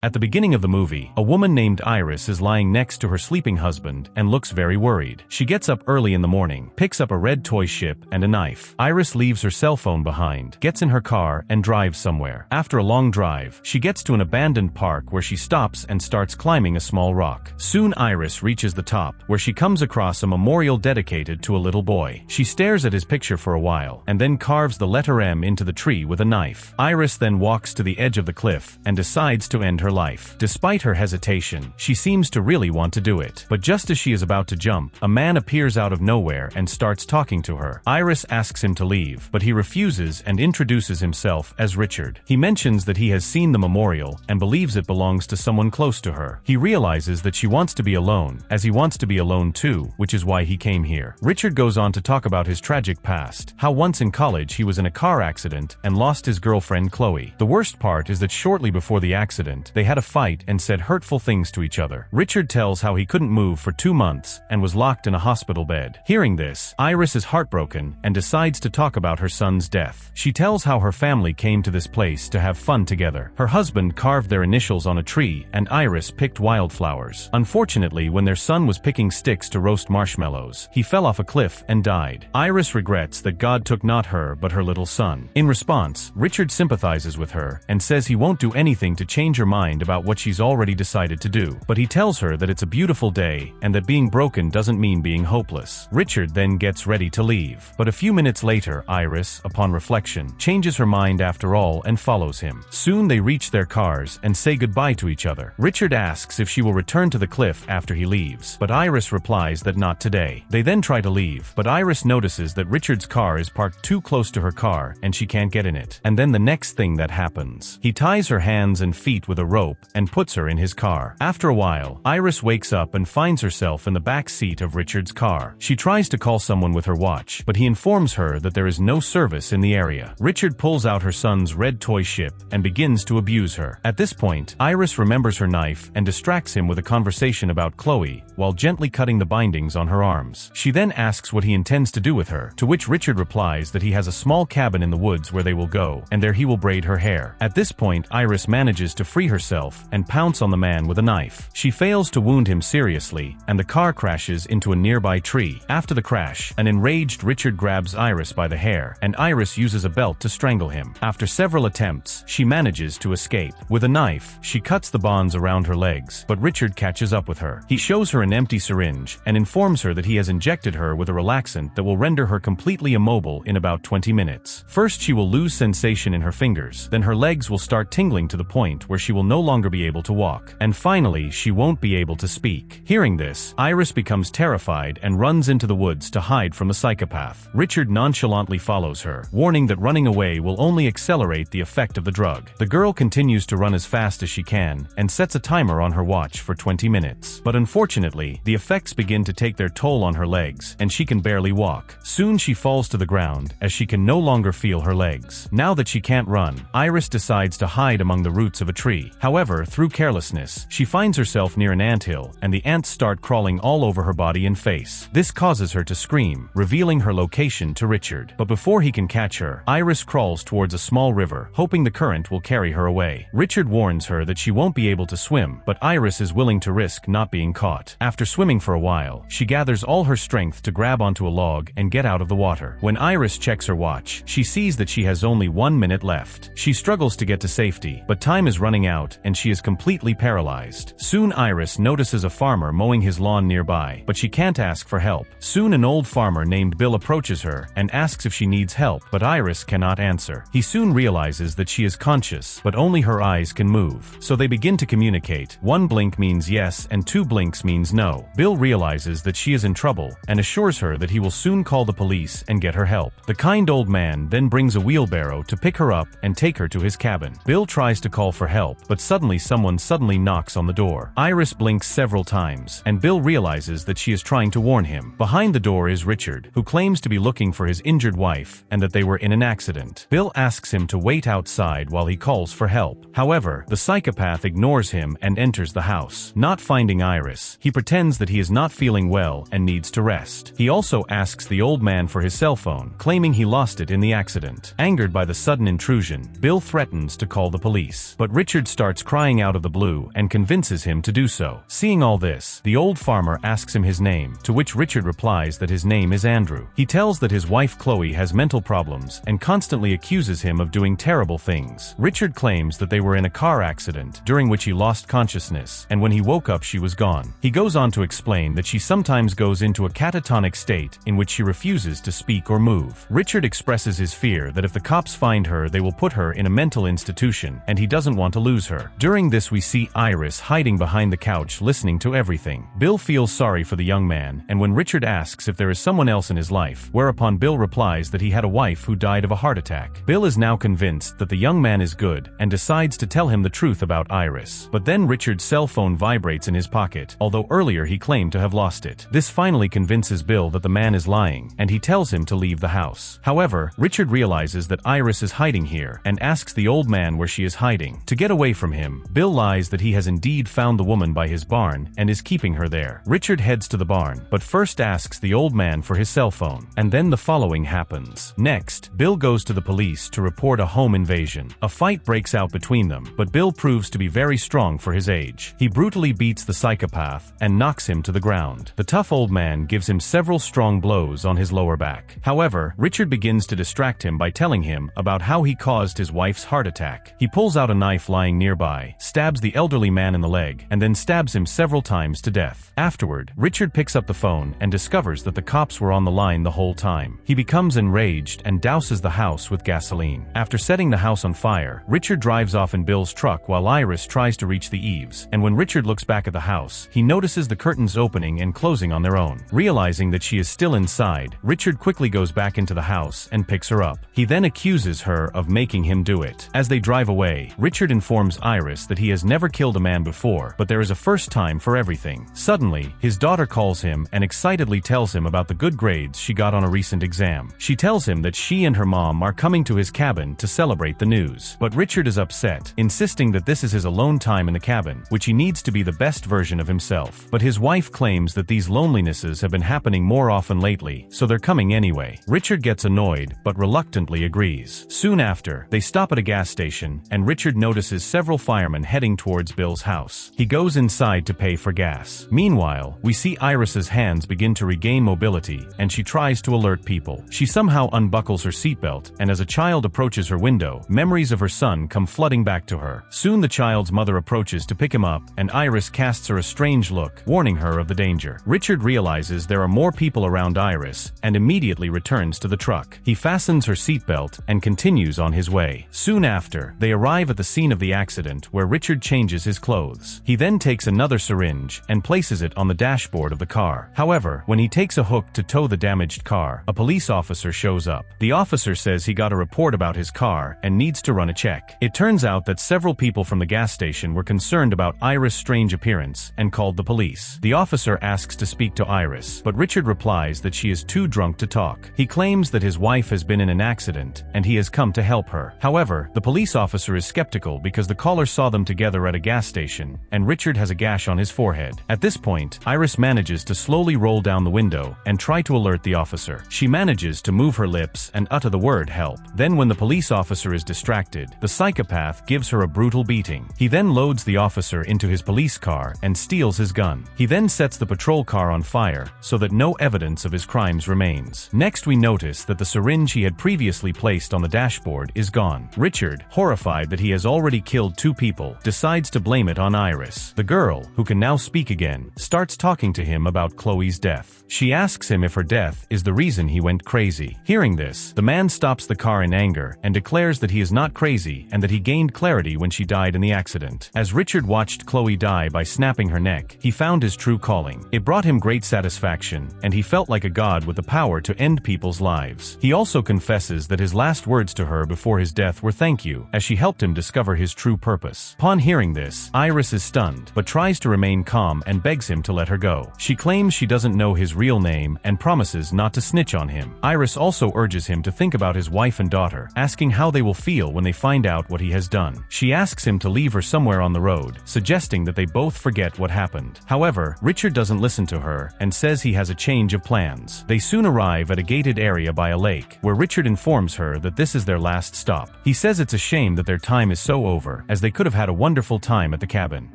At the beginning of the movie, a woman named Iris is lying next to her sleeping husband and looks very worried. She gets up early in the morning, picks up a red toy ship and a knife. Iris leaves her cell phone behind, gets in her car and drives somewhere. After a long drive, she gets to an abandoned park where she stops and starts climbing a small rock. Soon Iris reaches the top, where she comes across a memorial dedicated to a little boy. She stares at his picture for a while, and then carves the letter M into the tree with a knife. Iris then walks to the edge of the cliff and decides to end her life. Despite her hesitation, she seems to really want to do it. But just as she is about to jump, a man appears out of nowhere and starts talking to her. Iris asks him to leave, but he refuses and introduces himself as Richard. He mentions that he has seen the memorial and believes it belongs to someone close to her. He realizes that she wants to be alone, as he wants to be alone too, which is why he came here. Richard goes on to talk about his tragic past, how once in college he was in a car accident and lost his girlfriend Chloe. The worst part is that shortly before the accident, they had a fight and said hurtful things to each other. Richard tells how he couldn't move for 2 months and was locked in a hospital bed. Hearing this, Iris is heartbroken and decides to talk about her son's death. She tells how her family came to this place to have fun together. Her husband carved their initials on a tree and Iris picked wildflowers. Unfortunately, when their son was picking sticks to roast marshmallows, he fell off a cliff and died. Iris regrets that God took not her but her little son. In response, Richard sympathizes with her and says he won't do anything to change her mind about what she's already decided to do. But he tells her that it's a beautiful day and that being broken doesn't mean being hopeless. Richard then gets ready to leave. But a few minutes later, Iris, upon reflection, changes her mind after all and follows him. Soon they reach their cars and say goodbye to each other. Richard asks if she will return to the cliff after he leaves, but Iris replies that not today. They then try to leave, but Iris notices that Richard's car is parked too close to her car and she can't get in it. And then the next thing that happens. He ties her hands and feet with a rope and puts her in his car. After a while, Iris wakes up and finds herself in the back seat of Richard's car. She tries to call someone with her watch, but he informs her that there is no service in the area. Richard pulls out her son's red toy ship and begins to abuse her. At this point, Iris remembers her knife and distracts him with a conversation about Chloe, while gently cutting the bindings on her arms. She then asks what he intends to do with her, to which Richard replies that he has a small cabin in the woods where they will go, and there he will braid her hair. At this point, Iris manages to free herself and pounce on the man with a knife. She fails to wound him seriously, and the car crashes into a nearby tree. After the crash, an enraged Richard grabs Iris by the hair, and Iris uses a belt to strangle him. After several attempts, she manages to escape. With a knife, she cuts the bonds around her legs, but Richard catches up with her. He shows her an empty syringe and informs her that he has injected her with a relaxant that will render her completely immobile in about 20 minutes. First, she will lose sensation in her fingers, then her legs will start tingling to the point where she will no longer be able to walk, and finally, she won't be able to speak. Hearing this, Iris becomes terrified and runs into the woods to hide from the psychopath. Richard nonchalantly follows her, warning that running away will only accelerate the effect of the drug. The girl continues to run as fast as she can and sets a timer on her watch for 20 minutes. But unfortunately, the effects begin to take their toll on her legs, and she can barely walk. Soon she falls to the ground, as she can no longer feel her legs. Now that she can't run, Iris decides to hide among the roots of a tree. However, through carelessness, she finds herself near an anthill, and the ants start crawling all over her body and face. This causes her to scream, revealing her location to Richard. But before he can catch her, Iris crawls towards a small river, hoping the current will carry her away. Richard warns her that she won't be able to swim, but Iris is willing to risk not being caught. After swimming for a while, she gathers all her strength to grab onto a log and get out of the water. When Iris checks her watch, she sees that she has only 1 minute left. She struggles to get to safety, but time is running out and she is completely paralyzed. Soon Iris notices a farmer mowing his lawn nearby, but she can't ask for help. Soon an old farmer named Bill approaches her and asks if she needs help, but Iris cannot answer. He soon realizes that she is conscious, but only her eyes can move. So they begin to communicate. 1 blink means yes and 2 blinks means no. Bill realizes that she is in trouble and assures her that he will soon call the police and get her help. The kind old man then brings a wheelbarrow to pick her up and take her to his cabin. Bill tries to call for help, but suddenly someone knocks on the door. Iris blinks several times, and Bill realizes that she is trying to warn him. Behind the door is Richard, who claims to be looking for his injured wife and that they were in an accident. Bill asks him to wait outside while he calls for help. However, the psychopath ignores him and enters the house. Not finding Iris, he pretends that he is not feeling well and needs to rest. He also asks the old man for his cell phone, claiming he lost it in the accident. Angered by the sudden intrusion, Bill threatens to call the police, but Richard starts starts crying out of the blue and convinces him to do so. Seeing all this, the old farmer asks him his name, to which Richard replies that his name is Andrew. He tells that his wife Chloe has mental problems and constantly accuses him of doing terrible things. Richard claims that they were in a car accident, during which he lost consciousness, and when he woke up she was gone. He goes on to explain that she sometimes goes into a catatonic state in which she refuses to speak or move. Richard expresses his fear that if the cops find her they will put her in a mental institution, and he doesn't want to lose her. During this we see Iris hiding behind the couch listening to everything. Bill feels sorry for the young man, and when Richard asks if there is someone else in his life, whereupon Bill replies that he had a wife who died of a heart attack. Bill is now convinced that the young man is good, and decides to tell him the truth about Iris. But then Richard's cell phone vibrates in his pocket, although earlier he claimed to have lost it. This finally convinces Bill that the man is lying, and he tells him to leave the house. However, Richard realizes that Iris is hiding here, and asks the old man where she is hiding. To get away from him, Bill lies that he has indeed found the woman by his barn, and is keeping her there. Richard heads to the barn, but first asks the old man for his cell phone, and then the following happens. Next, Bill goes to the police to report a home invasion. A fight breaks out between them, but Bill proves to be very strong for his age. He brutally beats the psychopath, and knocks him to the ground. The tough old man gives him several strong blows on his lower back. However, Richard begins to distract him by telling him about how he caused his wife's heart attack. He pulls out a knife lying nearby, stabs the elderly man in the leg, and then stabs him several times to death. Afterward, Richard picks up the phone and discovers that the cops were on the line the whole time. He becomes enraged and douses the house with gasoline. After setting the house on fire, Richard drives off in Bill's truck while Iris tries to reach the eaves, and when Richard looks back at the house, he notices the curtains opening and closing on their own. Realizing that she is still inside, Richard quickly goes back into the house and picks her up. He then accuses her of making him do it. As they drive away, Richard informs Iris that he has never killed a man before, but there is a first time for everything. Suddenly, his daughter calls him and excitedly tells him about the good grades she got on a recent exam. She tells him that she and her mom are coming to his cabin to celebrate the news. But Richard is upset, insisting that this is his alone time in the cabin, which he needs to be the best version of himself. But his wife claims that these lonelinesses have been happening more often lately, so they're coming anyway. Richard gets annoyed, but reluctantly agrees. Soon after, they stop at a gas station, and Richard notices several firemen heading towards Bill's house. He goes inside to pay for gas. Meanwhile, we see Iris's hands begin to regain mobility, and she tries to alert people. She somehow unbuckles her seatbelt, and as a child approaches her window, memories of her son come flooding back to her. Soon the child's mother approaches to pick him up, and Iris casts her a strange look, warning her of the danger. Richard realizes there are more people around Iris, and immediately returns to the truck. He fastens her seatbelt and continues on his way. Soon after, they arrive at the scene of the accident, where Richard changes his clothes. He then takes another syringe and places it on the dashboard of the car. However, when he takes a hook to tow the damaged car, a police officer shows up. The officer says he got a report about his car and needs to run a check. It turns out that several people from the gas station were concerned about Iris' strange appearance and called the police. The officer asks to speak to Iris, but Richard replies that she is too drunk to talk. He claims that his wife has been in an accident, and he has come to help her. However, the police officer is skeptical because the caller saw them together at a gas station, and Richard has a gash on his forehead. At this point, Iris manages to slowly roll down the window and try to alert the officer. She manages to move her lips and utter the word help. Then when the police officer is distracted, the psychopath gives her a brutal beating. He then loads the officer into his police car and steals his gun. He then sets the patrol car on fire so that no evidence of his crimes remains. Next we notice that the syringe he had previously placed on the dashboard is gone. Richard, horrified that he has already killed 2 people, decides to blame it on Iris. The girl, who can now speak again, starts talking to him about Chloe's death. She asks him if her death is the reason he went crazy. Hearing this, the man stops the car in anger and declares that he is not crazy and that he gained clarity when she died in the accident. As Richard watched Chloe die by snapping her neck, he found his true calling. It brought him great satisfaction, and he felt like a god with the power to end people's lives. He also confesses that his last words to her before his death were thank you, as she helped him discover his true purpose. Upon hearing this, Iris is stunned, but tries to remain calm and begs him to let her go. She claims she doesn't know his real name and promises not to snitch on him. Iris also urges him to think about his wife and daughter, asking how they will feel when they find out what he has done. She asks him to leave her somewhere on the road, suggesting that they both forget what happened. However, Richard doesn't listen to her and says he has a change of plans. They soon arrive at a gated area by a lake, where Richard informs her that this is their last stop. He says it's a shame that their time is so over, as as they could have had a wonderful time at the cabin.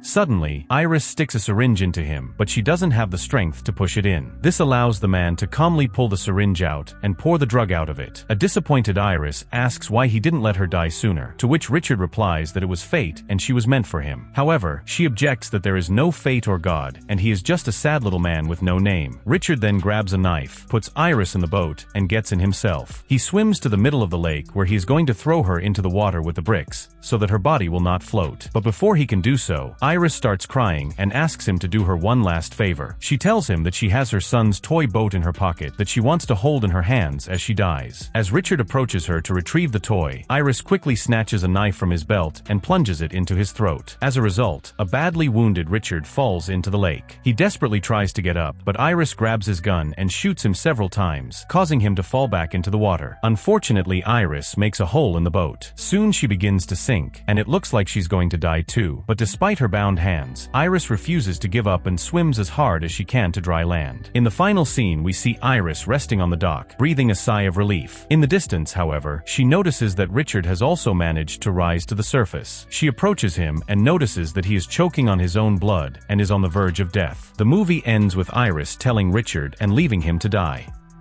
Suddenly, Iris sticks a syringe into him, but she doesn't have the strength to push it in. This allows the man to calmly pull the syringe out and pour the drug out of it. A disappointed Iris asks why he didn't let her die sooner, to which Richard replies that it was fate and she was meant for him. However, she objects that there is no fate or God, and he is just a sad little man with no name. Richard then grabs a knife, puts Iris in the boat, and gets in himself. He swims to the middle of the lake where he is going to throw her into the water with the bricks, so that her body will not float. But before he can do so, Iris starts crying and asks him to do her one last favor. She tells him that she has her son's toy boat in her pocket that she wants to hold in her hands as she dies. As Richard approaches her to retrieve the toy, Iris quickly snatches a knife from his belt and plunges it into his throat. As a result, a badly wounded Richard falls into the lake. He desperately tries to get up, but Iris grabs his gun and shoots him several times, causing him to fall back into the water. Unfortunately, Iris makes a hole in the boat. Soon she begins to sink, and it looks like she's going to die too. But despite her bound hands, Iris refuses to give up and swims as hard as she can to dry land. In the final scene, we see Iris resting on the dock, breathing a sigh of relief. In the distance, however, she notices that Richard has also managed to rise to the surface. She approaches him and notices that he is choking on his own blood and is on the verge of death. The movie ends with Iris telling Richard and leaving him to die.